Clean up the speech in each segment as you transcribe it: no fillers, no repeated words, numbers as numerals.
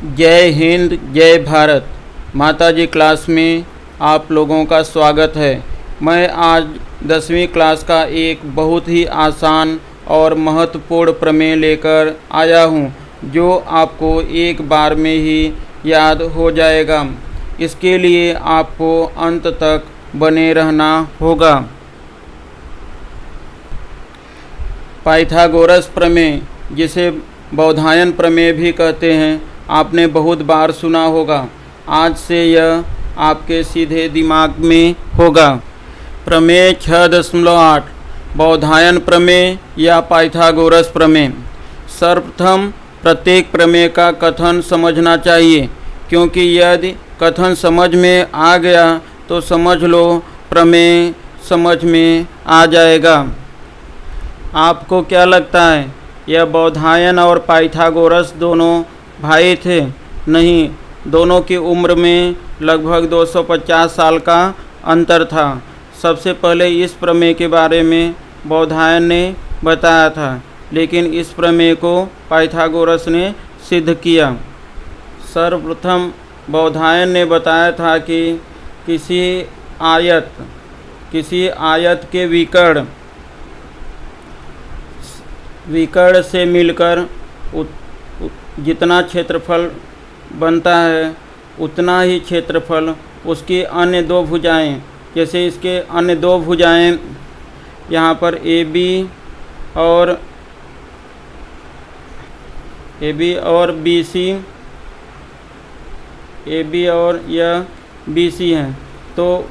जय हिंद जय भारत। माताजी क्लास में आप लोगों का स्वागत है। मैं आज 10वीं क्लास का एक बहुत ही आसान और महत्वपूर्ण प्रमेय लेकर आया हूं, जो आपको एक बार में ही याद हो जाएगा। इसके लिए आपको अंत तक बने रहना होगा। पाइथागोरस प्रमेय, जिसे बौधायन प्रमेय भी कहते हैं, आपने बहुत बार सुना होगा। आज से यह आपके सीधे दिमाग में होगा। प्रमेय 6.8 बौधायन प्रमेय या पाइथागोरस प्रमेय। सर्वप्रथम प्रत्येक प्रमेय का कथन समझना चाहिए, क्योंकि यदि कथन समझ में आ गया तो समझ लो प्रमेय समझ में आ जाएगा। आपको क्या लगता है, यह बौधायन और पाइथागोरस दोनों भाई थे? नहीं, दोनों की उम्र में लगभग 250 साल का अंतर था। सबसे पहले इस प्रमेय के बारे में बौधायन ने बताया था, लेकिन इस प्रमेय को पाइथागोरस ने सिद्ध किया। सर्वप्रथम बौधायन ने बताया था कि किसी आयत के विकर्ण से मिलकर जितना क्षेत्रफल बनता है, उतना ही क्षेत्रफल उसकी अन्य दो भुजाएं, जैसे इसके अन्य दो भुजाएं यहाँ पर ए बी और यह बी सी हैं। तो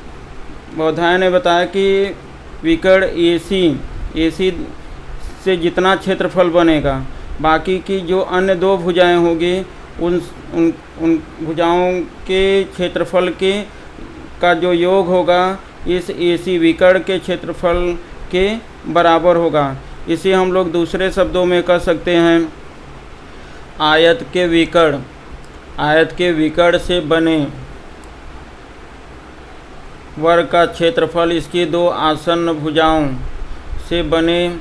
बौधायन ने बताया कि विकर्ण ए सी से जितना क्षेत्रफल बनेगा, बाकी की जो अन्य दो भुजाएं होगी, उन भुजाओं के क्षेत्रफल का जो योग होगा इस AC विकर्ण के क्षेत्रफल के बराबर होगा। इसे हम लोग दूसरे शब्दों में कह सकते हैं, आयत के विकर्ण से बने वर्ग का क्षेत्रफल इसकी दो आसन्न भुजाओं से बने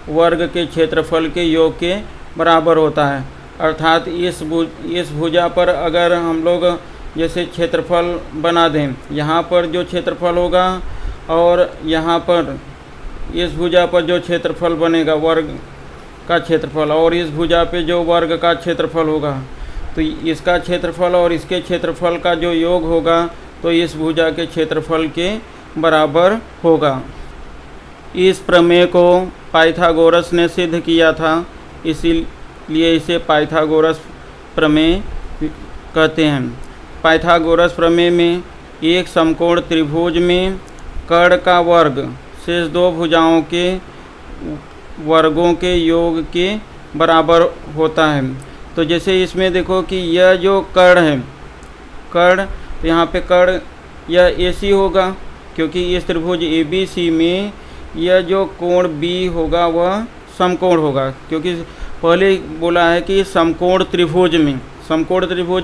वर्ग के क्षेत्रफल के योग के बराबर होता है। अर्थात इस भुजा पर अगर हम लोग जैसे क्षेत्रफल बना दें, यहाँ पर जो क्षेत्रफल होगा और यहाँ पर इस भुजा पर जो क्षेत्रफल बनेगा वर्ग का क्षेत्रफल, और इस भुजा पे जो वर्ग का क्षेत्रफल होगा, तो इसका क्षेत्रफल और इसके क्षेत्रफल का जो योग होगा तो इस भुजा के क्षेत्रफल के बराबर होगा। इस प्रमेय को पाइथागोरस ने सिद्ध किया था, इसीलिए इसे पाइथागोरस प्रमेय कहते हैं। पाइथागोरस प्रमेय में एक समकोण त्रिभुज में कर्ण का वर्ग शेष दो भुजाओं के वर्गों के योग के बराबर होता है। तो जैसे इसमें देखो कि यह जो कर्ण है, तो यहाँ पे कर्ण यह AC होगा, क्योंकि इस त्रिभुज ABC में यह जो कोण B होगा वह समकोण होगा, क्योंकि पहले बोला है कि समकोण त्रिभुज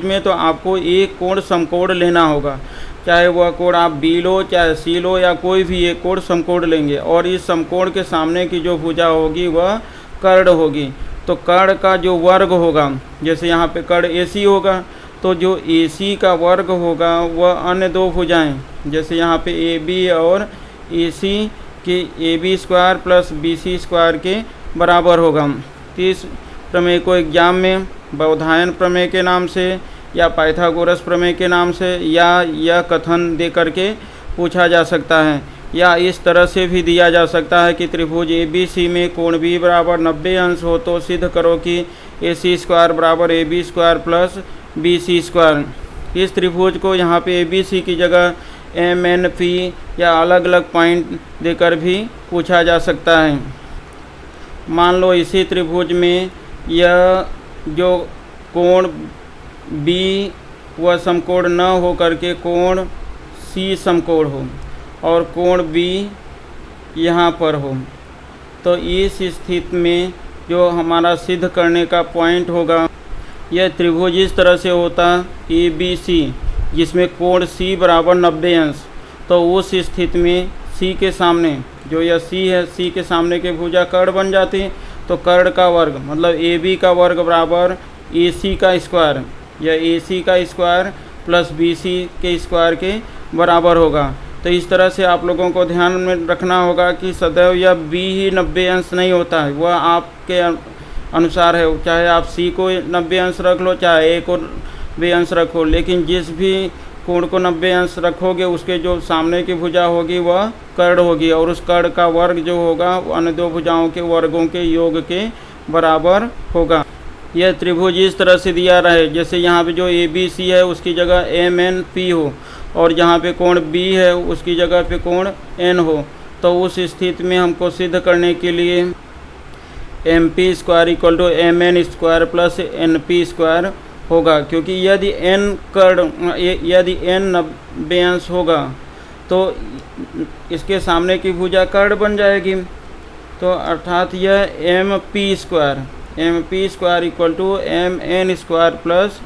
में तो आपको एक कोण समकोण लेना होगा, चाहे वह कोण आप B लो, चाहे C लो, या कोई भी एक कोण समकोण लेंगे, और इस समकोण के सामने की जो भुजा होगी वह कर्ण होगी। तो कर्ण का जो वर्ग होगा, जैसे यहाँ पे कर्ण AC होगा, तो जो AC का वर्ग होगा वह अन्य दो भुजाएं, जैसे यहाँ पे AB और AC के AB square plus BC square के बराबर होगा। तो इस प्रमेय को एग्जाम में बौधायन प्रमेय के नाम से या पाइथागोरस प्रमेय के नाम से या यह कथन दे करके पूछा जा सकता है, या इस तरह से भी दिया जा सकता है कि त्रिभुज ABC में कोण B बराबर 90 अंश हो तो सिद्ध करो कि AC स्क्वायर बराबर AB square plus BC square. इस त्रिभुज को यहाँ पे ABC की जगह MNP या अलग अलग पॉइंट देकर भी पूछा जा सकता है। मान लो इसी त्रिभुज में यह जो कोण B वह समकोण न हो करके कोण C समकोण हो और कोण B यहाँ पर हो, तो इस स्थिति में जो हमारा सिद्ध करने का पॉइंट होगा, यह त्रिभुज इस तरह से होता ABC, जिसमें कोण C बराबर 90 अंश। तो उस स्थिति में C के सामने जो यह C है, C के सामने के भुजा कर्ण बन जाती, तो कर्ण का वर्ग मतलब AB का वर्ग बराबर AC का स्क्वायर, यह AC का स्क्वायर प्लस BC के स्क्वायर के बराबर होगा। तो इस तरह से आप लोगों को ध्यान में रखना होगा कि सदैव यह B ही 90 अंश नहीं होता है, वह आपके अनुसार है। चाहे आप C को 90 अंश रख लो, चाहे A को 90 अंश रखो, लेकिन जिस भी कोण को 90 अंश रखोगे उसके जो सामने की भुजा होगी वह कर्ण होगी, और उस कर्ण का वर्ग जो होगा वो अन्य दो भुजाओं के वर्गों के योग के बराबर होगा। यह त्रिभुज इस तरह से दिया रहे, जैसे यहाँ पे जो ABC है उसकी जगह MNP हो, और जहाँ पे कोण B है उसकी जगह पे कोण N हो। तो उस स्थिति में हमको सिद्ध करने के लिए MP square equal to MN square plus NP square होगा, क्योंकि यदि N 90 अंश होगा तो इसके सामने की भुजा कर्ण बन जाएगी। तो अर्थात यह MP square equal to MN square plus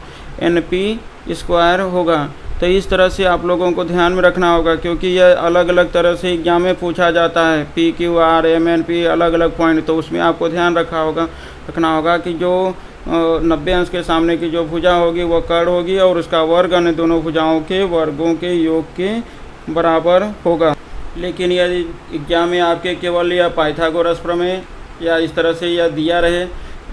NP square होगा। तो इस तरह से आप लोगों को ध्यान में रखना होगा, क्योंकि यह अलग अलग तरह से एग्जाम में पूछा जाता है, PQR MNP अलग अलग पॉइंट। तो उसमें आपको ध्यान रखना होगा कि जो 90 अंश के सामने की जो भुजा होगी वह कर्ण होगी, और उसका वर्ग अन्य दोनों भुजाओं के वर्गों के योग के बराबर होगा। लेकिन यदि एग्जाम में आपके केवल या पाइथागोरस प्रमेय या इस तरह से यह दिया रहे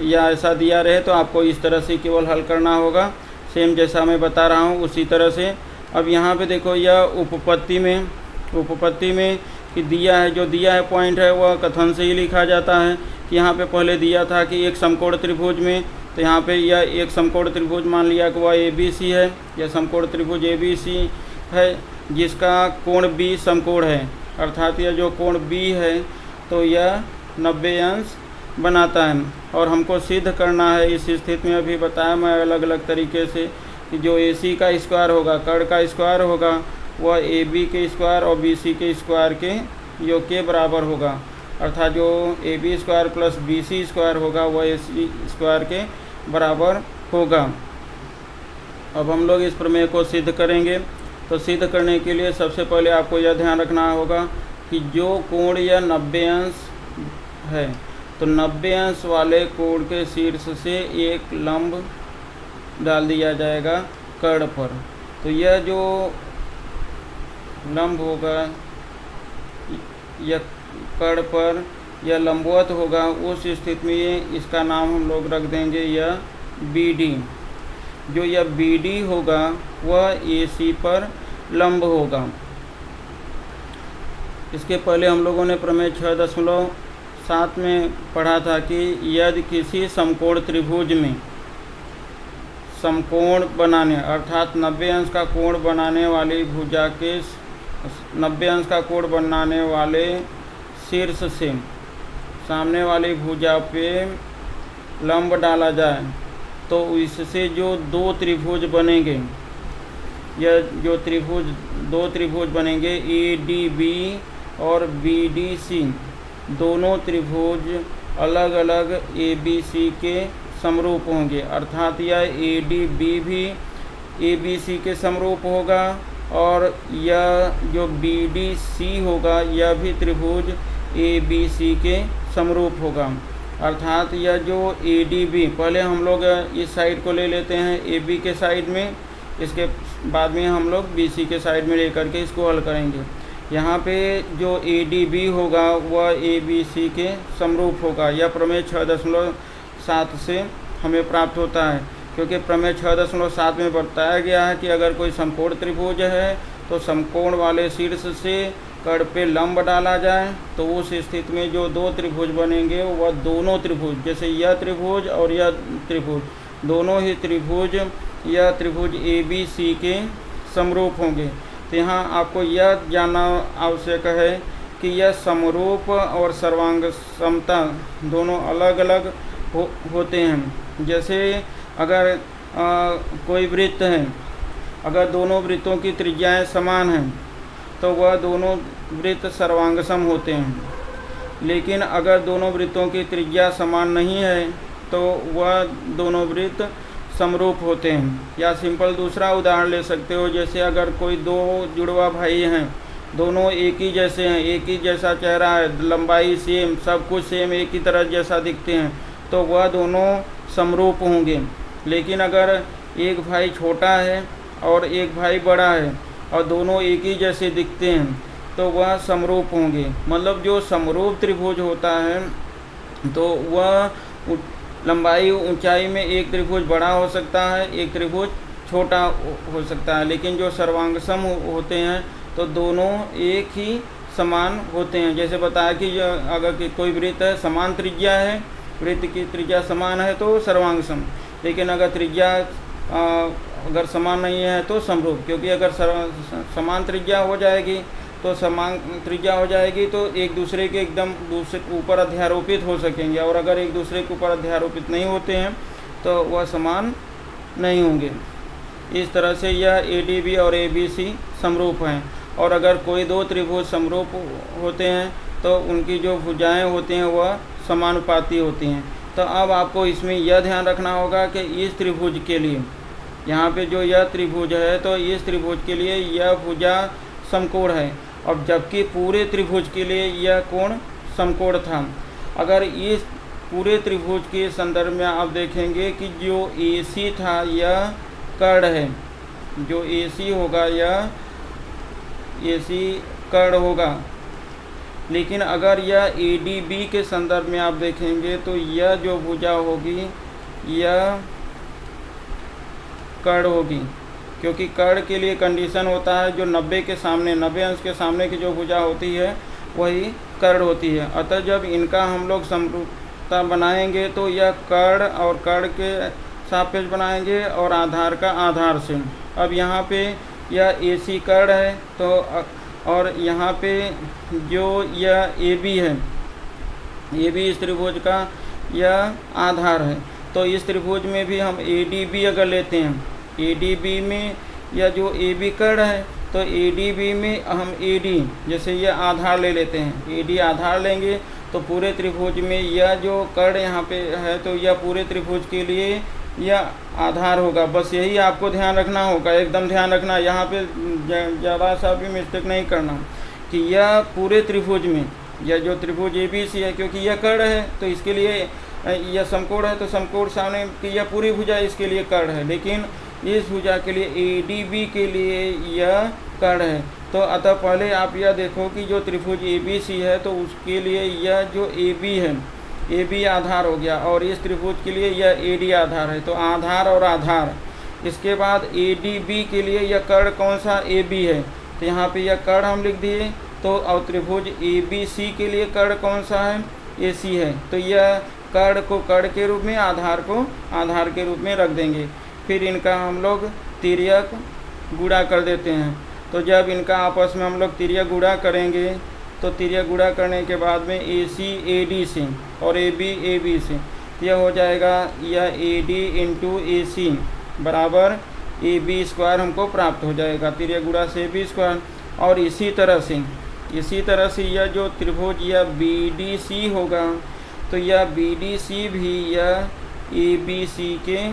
या ऐसा दिया रहे, तो आपको इस तरह से केवल हल करना होगा, सेम जैसा मैं बता रहा हूँ उसी तरह से। अब यहाँ पे देखो, यह उपपत्ति में कि दिया है, जो दिया है पॉइंट है वह कथन से ही लिखा जाता है कि यहाँ पे पहले दिया था कि एक समकोण त्रिभुज में, तो यहाँ पे यह एक समकोण त्रिभुज मान लिया कि वह ABC है। यह समकोण त्रिभुज ABC है जिसका कोण B समकोण है, अर्थात यह जो कोण B है तो यह 90 अंश बनाता है। और हमको सिद्ध करना है इस स्थिति में, अभी बताया मैं अलग अलग तरीके से, कि जो AC का स्क्वायर होगा, कर्ण का स्क्वायर होगा, वह AB के स्क्वायर और BC के स्क्वायर के योग के बराबर होगा। अर्थात जो AB square plus BC square होगा वह AC स्क्वायर के बराबर होगा। अब हम लोग इस प्रमेय को सिद्ध करेंगे। तो सिद्ध करने के लिए सबसे पहले आपको यह ध्यान रखना होगा कि जो कोण यह 90 अंश है, तो 90 अंश वाले कोण के शीर्ष से एक लंब डाल दिया जाएगा कर्ण पर। तो यह जो लंब होगा यह कर्ण पर यह लंबवत होगा, उस स्थिति में इसका नाम हम लोग रख देंगे यह BD। जो यह BD होगा वह AC पर लंब होगा। इसके पहले हम लोगों ने प्रमेय 6.7 में पढ़ा था कि यदि किसी समकोण त्रिभुज में समकोण बनाने, अर्थात 90 अंश का कोण बनाने वाली भुजा के 90 अंश का कोण बनाने वाले शीर्ष से सामने वाली भुजा पे लंब डाला जाए, तो इससे जो दो त्रिभुज बनेंगे, यह जो दो त्रिभुज बनेंगे ADB और BDC, दोनों त्रिभुज अलग अलग ABC के समरूप होंगे। अर्थात यह ADB भी ABC के समरूप होगा, और यह जो BDC होगा यह भी त्रिभुज ABC के समरूप होगा। अर्थात यह जो ADB, पहले हम लोग इस साइड को ले लेते हैं AB के साइड में, इसके बाद में हम लोग BC के साइड में लेकर के इसको हल करेंगे। यहाँ पे जो ADB होगा वह ABC के समरूप होगा। यह प्रमेय 6.7 से हमें प्राप्त होता है, क्योंकि प्रमेय 6.7 में बताया गया है कि अगर कोई समकोण त्रिभुज है तो समकोण वाले शीर्ष से कर्ण पे लंब डाला जाए, तो उस स्थिति में जो दो त्रिभुज बनेंगे वह दोनों त्रिभुज, जैसे यह त्रिभुज और यह त्रिभुज, दोनों ही त्रिभुज यह त्रिभुज ABC के समरूप होंगे। तो यहाँ आपको यह जानना आवश्यक है कि यह समरूप और सर्वांग समता दोनों अलग अलग होते हैं। जैसे अगर कोई वृत्त है, अगर दोनों वृत्तों की त्रिज्याएं समान हैं तो वह दोनों वृत्त सर्वांगसम होते हैं। लेकिन अगर दोनों वृत्तों की त्रिज्या समान नहीं है तो वह दोनों वृत्त समरूप होते हैं। या सिंपल दूसरा उदाहरण ले सकते हो, जैसे अगर कोई दो जुड़वा भाई हैं, दोनों एक ही जैसे हैं, एक ही जैसा चेहरा है, लंबाई सेम, सब कुछ सेम, एक ही तरह जैसा दिखते हैं, तो वह दोनों समरूप होंगे। लेकिन अगर एक भाई छोटा है और एक भाई बड़ा है और दोनों एक ही जैसे दिखते हैं तो वह समरूप होंगे। मतलब जो समरूप त्रिभुज होता है तो वह लंबाई ऊंचाई में एक त्रिभुज बड़ा हो सकता है, एक त्रिभुज छोटा हो सकता है, लेकिन जो सर्वांगसम होते हैं तो दोनों एक ही समान होते हैं। जैसे बताया कि अगर कोई वृत्त है, समान त्रिज्या है, वृत्त की त्रिज्या समान है तो सर्वांगसम, लेकिन अगर त्रिज्या अगर समान नहीं है तो समरूप, क्योंकि अगर समान त्रिज्या हो जाएगी तो समान त्रिज्या हो जाएगी तो एक दूसरे के एकदम दूसरे ऊपर अध्यारोपित हो सकेंगे, और अगर एक दूसरे के ऊपर अध्यारोपित नहीं होते हैं तो वह समान नहीं होंगे। इस तरह से यह ADB और ABC समरूप हैं। और अगर कोई दो त्रिभुज समरूप होते हैं तो उनकी जो भुजाएं होती हैं वह समानुपाती होती हैं। तो अब आपको इसमें यह ध्यान रखना होगा कि इस त्रिभुज के लिए, यहाँ पे जो यह त्रिभुज है तो इस त्रिभुज के लिए यह भुजा समकोण है, और जबकि पूरे त्रिभुज के लिए यह कोण समकोण था। अगर इस पूरे त्रिभुज के संदर्भ में आप देखेंगे कि जो AC था यह कर्ण है, जो AC होगा यह AC कर्ण होगा, लेकिन अगर यह ADB के संदर्भ में आप देखेंगे तो यह जो भुजा होगी यह कर्ण होगी, क्योंकि कर्ण के लिए कंडीशन होता है जो 90 के सामने, 90 अंश के सामने की जो भुजा होती है वही कर्ण होती है। अतः जब इनका हम लोग समरूपता बनाएंगे तो यह कर्ण और कर्ण के सापेक्ष बनाएंगे और आधार का आधार से। अब यहाँ पे यह AC कर्ण है तो और यहाँ पे जो यह AB है, AB इस त्रिभुज का यह आधार है। तो इस त्रिभुज में भी हम ADB अगर लेते हैं, ADB में यह जो AB कर्ण है तो ADB में हम AD जैसे यह आधार ले लेते हैं, AD आधार लेंगे तो पूरे त्रिभुज में यह जो कर्ण यहाँ पे है तो यह पूरे त्रिभुज के लिए यह आधार होगा। बस यही आपको ध्यान रखना होगा, एकदम ध्यान रखना, यहाँ पे ज़रा सा भी मिस्टेक नहीं करना कि यह पूरे त्रिभुज में यह जो त्रिभुज ABC है, क्योंकि यह कर्ण है तो इसके लिए यह समकोण है तो समकोण सामने की यह पूरी भुजा इसके लिए कर्ण है, लेकिन इस भुजा के लिए ADB के लिए यह कर्ण है। तो अतः पहले आप यह देखो कि जो त्रिभुज ABC है तो उसके लिए यह जो AB है, AB आधार हो गया, और इस त्रिभुज के लिए यह AD आधार है, तो आधार और आधार। इसके बाद ADB के लिए यह कर्ण कौन सा AB है, तो यहाँ पे यह कर्ण हम लिख दिए। तो और त्रिभुज ABC के लिए कर्ण कौन सा है, AC है, तो यह कर्ण को कर्ण के रूप में, आधार को आधार के रूप में रख देंगे। फिर इनका हम लोग तिर्यक गुणा कर देते हैं। तो जब इनका आपस में हम लोग तिर्यक गुणा करेंगे तो तिर्यक गुणा करने के बाद में AC AD से और AB AB से, यह हो जाएगा यह AD इंटू AC बराबर AB स्क्वायर हमको प्राप्त हो जाएगा, तिर्यक गुणा से AB स्क्वायर। और इसी तरह से यह जो त्रिभुज यह BDC होगा तो यह BDC भी यह ABC के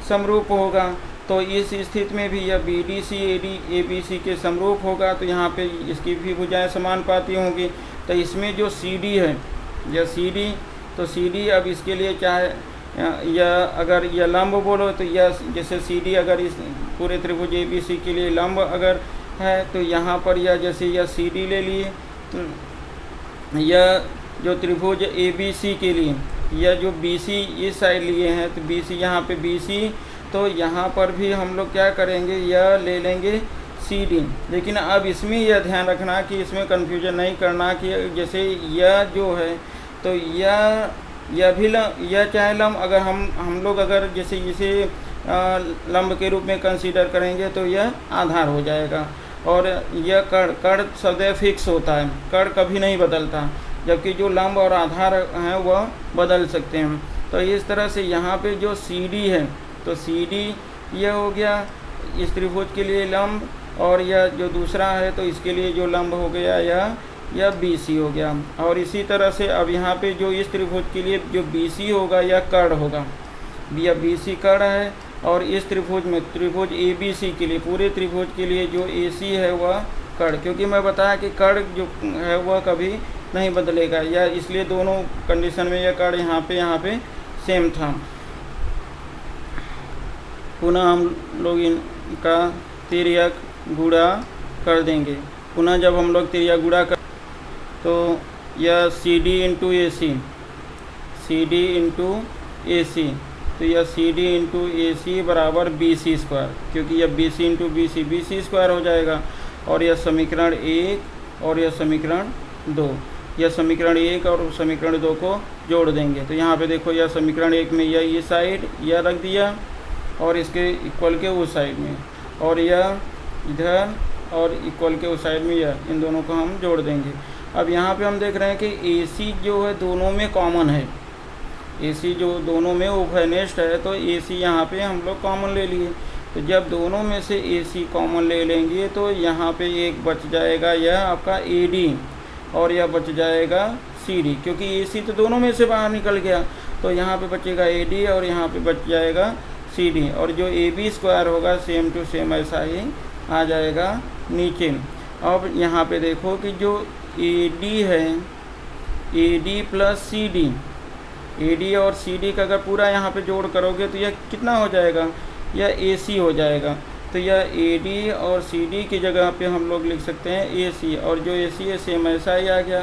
समरूप होगा। तो इस स्थिति में भी यह BDC AD ABC के समरूप होगा, तो यहाँ पे इसकी भी भुजाएं समानुपाती होंगी। तो इसमें जो CD है, यह CD, तो CD अब इसके लिए चाहे यह अगर यह लंब बोलो तो यह जैसे CD अगर इस पूरे त्रिभुज ABC के लिए लंब अगर है तो यहाँ पर यह जैसे यह CD ले लिए, तो यह जो त्रिभुज ABC के लिए यह जो BC इस साइड लिए हैं तो BC यहाँ पे BC, तो यहाँ पर भी हम लोग क्या करेंगे, यह ले लेंगे CD। लेकिन अब इसमें यह ध्यान रखना कि इसमें कन्फ्यूजन नहीं करना कि जैसे यह जो है तो यह भी यह चाहे लंब अगर हम लोग अगर जैसे इसे लंब के रूप में कंसीडर करेंगे तो यह आधार हो जाएगा। और यह कर्ण सदैव फिक्स होता है, कर्ण कभी नहीं बदलता, जबकि जो लंब और आधार हैं वह बदल सकते हैं। तो इस तरह से यहाँ पे जो CD है तो CD यह हो गया इस त्रिभुज के लिए लंब, और यह जो दूसरा है तो इसके लिए जो लंब हो गया यह BC हो गया। और इसी तरह से अब यहाँ पे जो इस त्रिभुज के लिए जो BC होगा यह कर्ण होगा, यह BC कर्ण है। और इस त्रिभुज में त्रिभुज ABC के लिए पूरे त्रिभुज के लिए जो AC है वह कर्ण, क्योंकि मैं बताया कि कर्ण जो है वह कभी नहीं बदलेगा, या इसलिए दोनों कंडीशन में यह कर्ण यहाँ पे सेम था। पुनः हम लोग इनका तिर्यक गुणा कर देंगे। पुनः जब हम लोग तिर्यक गुणा कर तो यह सी डी इंटू ए सी, सी डी इंटू ए सी, तो यह सी डी इंटू ए सी बराबर बी सी स्क्वायर, क्योंकि यह B C into B C square हो जाएगा। और यह समीकरण 1 और यह समीकरण 2, यह समीकरण 1 और समीकरण 2 को जोड़ देंगे। तो यहाँ पे देखो, यह समीकरण 1 में यह इस साइड यह रख दिया और इसके इक्वल के उस साइड में, और यह इधर और इक्वल के उस साइड में यह, इन दोनों को हम जोड़ देंगे। अब यहाँ पे हम देख रहे हैं कि ए सी जो है दोनों में कॉमन है, ए सी जो दोनों में उभयनिष्ठ है, तो ए सी यहाँ पे हम लोग कॉमन ले लिए। तो जब दोनों में से ए सी कॉमन ले लेंगे तो यहाँ पे एक बच जाएगा यह आपका ए डी, और यह बच जाएगा सी डी, क्योंकि ए सी तो दोनों में से बाहर निकल गया। तो यहाँ पे बचेगा ए डी और यहाँ पे बच जाएगा सी डी, और जो ए बी स्क्वायर होगा सेम टू सेम ऐसा ही आ जाएगा नीचे। अब यहाँ पे देखो कि जो ए डी है, A D plus C D, A D और सी डी का अगर पूरा यहाँ पे जोड़ करोगे तो यह कितना हो जाएगा, यह ए सी हो जाएगा। तो यह ए डी और सी डी की जगह पे हम लोग लिख सकते हैं ए सी, और जो ए सी है सेम ऐसा ही आ गया,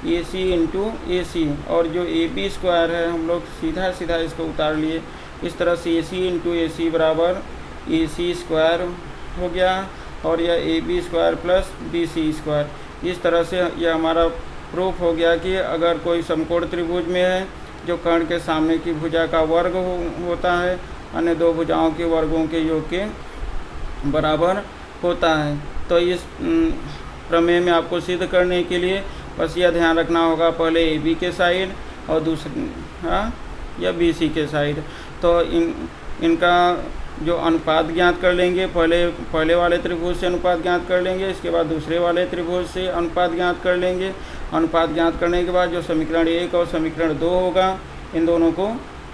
ए सी इंटू ए सी, और जो ए बी स्क्वायर है हम लोग सीधा सीधा इसको उतार लिए। इस तरह से ए सी इंटू ए सी बराबर ए सी स्क्वायर हो गया, और यह A B square plus B C square. इस तरह से यह हमारा प्रूफ हो गया कि अगर कोई समकोण त्रिभुज में है जो कर्ण के सामने की भुजा का वर्ग होता है, अन्य दो भुजाओं के वर्गों के योग के बराबर होता है। तो इस प्रमेय में आपको सिद्ध करने के लिए बस यह ध्यान रखना होगा, पहले ए बी के साइड और दूसरा या बी सी के साइड। तो इनका जो अनुपात ज्ञात कर लेंगे, पहले वाले त्रिभुज से अनुपात ज्ञात कर लेंगे, इसके बाद दूसरे वाले त्रिभुज से अनुपात ज्ञात कर लेंगे। अनुपात ज्ञात करने के बाद जो समीकरण 1 और समीकरण 2 होगा, इन दोनों को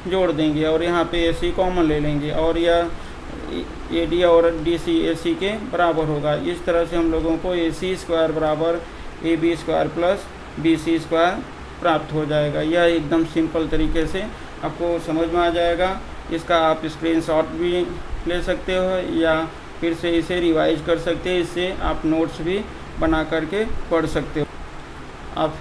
जोड़ देंगे और यहाँ पे ए सी कॉमन ले लेंगे, और यह ए डी और डी सी ए सी के बराबर होगा। इस तरह से हम लोगों को ए सी स्क्वायर बराबर A B square plus B C square प्राप्त हो जाएगा। यह एकदम सिंपल तरीके से आपको समझ में आ जाएगा। इसका आप स्क्रीनशॉट भी ले सकते हो या फिर से इसे रिवाइज कर सकते हैं, इससे आप नोट्स भी बना करके पढ़ सकते हो। आप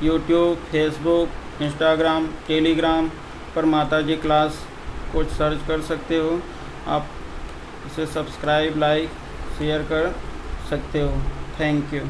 यूट्यूब, फेसबुक, इंस्टाग्राम, टेलीग्राम पर माताजी क्लास को सर्च कर सकते हो। आप इसे सब्सक्राइब, लाइक, शेयर कर सकते हो। Thank you.